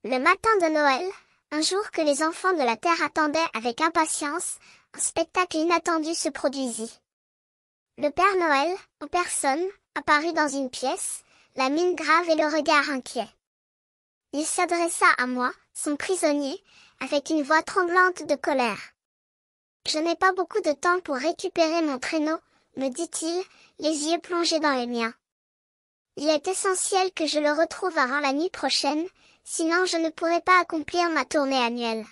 Le matin de Noël, un jour que les enfants de la Terre attendaient avec impatience, un spectacle inattendu se produisit. Le Père Noël, en personne, apparut dans une pièce, la mine grave et le regard inquiet. Il s'adressa à moi, son prisonnier, avec une voix tremblante de colère. « Je n'ai pas beaucoup de temps pour récupérer mon traîneau, me dit-il, les yeux plongés dans les miens. Il est essentiel que je le retrouve avant la nuit prochaine, sinon je ne pourrai pas accomplir ma tournée annuelle. »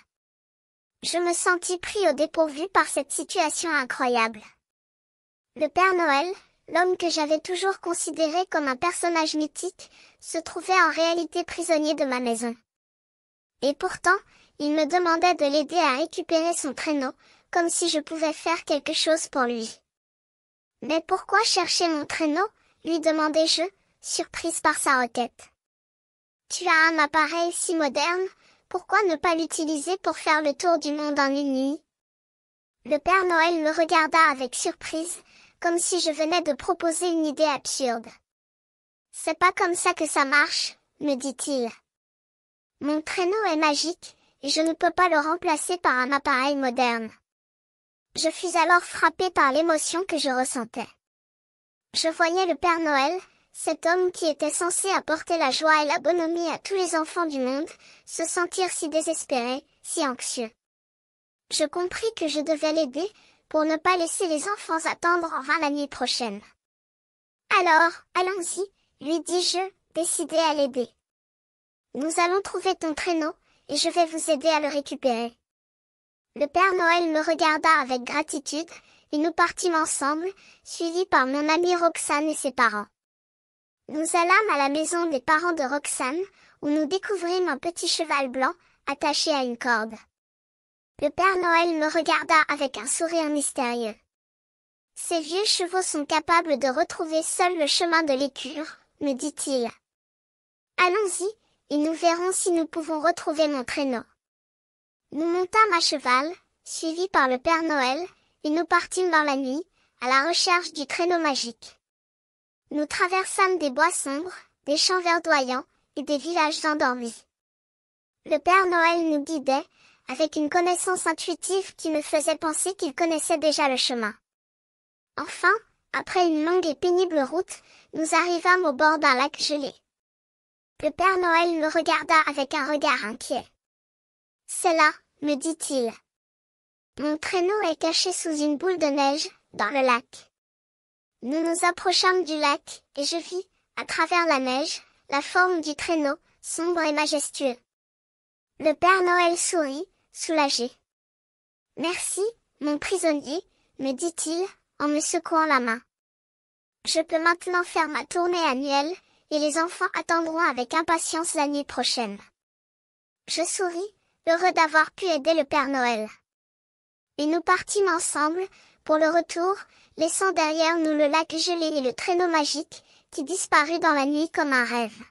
Je me sentis pris au dépourvu par cette situation incroyable. Le Père Noël, l'homme que j'avais toujours considéré comme un personnage mythique, se trouvait en réalité prisonnier de ma maison. Et pourtant, il me demandait de l'aider à récupérer son traîneau, comme si je pouvais faire quelque chose pour lui. « Mais pourquoi chercher mon traîneau ?» lui demandai-je, surprise par sa requête. « Tu as un appareil si moderne, pourquoi ne pas l'utiliser pour faire le tour du monde en une nuit ?» Le Père Noël me regarda avec surprise, comme si je venais de proposer une idée absurde. « C'est pas comme ça que ça marche, » me dit-il. « Mon traîneau est magique, et je ne peux pas le remplacer par un appareil moderne. » Je fus alors frappé par l'émotion que je ressentais. Je voyais le Père Noël, cet homme qui était censé apporter la joie et la bonhomie à tous les enfants du monde, se sentir si désespéré, si anxieux. Je compris que je devais l'aider, pour ne pas laisser les enfants attendre en vain la nuit prochaine. « Alors, allons-y, » lui dis-je, décidé à l'aider. « Nous allons trouver ton traîneau, et je vais vous aider à le récupérer. » Le Père Noël me regarda avec gratitude, et nous partîmes ensemble, suivis par mon amie Roxane et ses parents. Nous allâmes à la maison des parents de Roxane, où nous découvrîmes un petit cheval blanc, attaché à une corde. Le Père Noël me regarda avec un sourire mystérieux. « Ces vieux chevaux sont capables de retrouver seuls le chemin de l'écure, » me dit-il. « Allons-y, et nous verrons si nous pouvons retrouver mon traîneau. » Nous montâmes à cheval, suivis par le Père Noël, et nous partîmes dans la nuit, à la recherche du traîneau magique. Nous traversâmes des bois sombres, des champs verdoyants, et des villages endormis. Le Père Noël nous guidait, avec une connaissance intuitive qui me faisait penser qu'il connaissait déjà le chemin. Enfin, après une longue et pénible route, nous arrivâmes au bord d'un lac gelé. Le Père Noël me regarda avec un regard inquiet. « C'est là, » me dit-il. « Mon traîneau est caché sous une boule de neige, dans le lac. » Nous nous approchâmes du lac, et je vis, à travers la neige, la forme du traîneau, sombre et majestueux. Le Père Noël sourit, soulagé. « Merci, mon prisonnier, » me dit-il, en me secouant la main. « Je peux maintenant faire ma tournée annuelle, et les enfants attendront avec impatience la nuit prochaine. » Je souris, heureux d'avoir pu aider le Père Noël. Et nous partîmes ensemble, pour le retour, laissant derrière nous le lac gelé et le traîneau magique, qui disparut dans la nuit comme un rêve.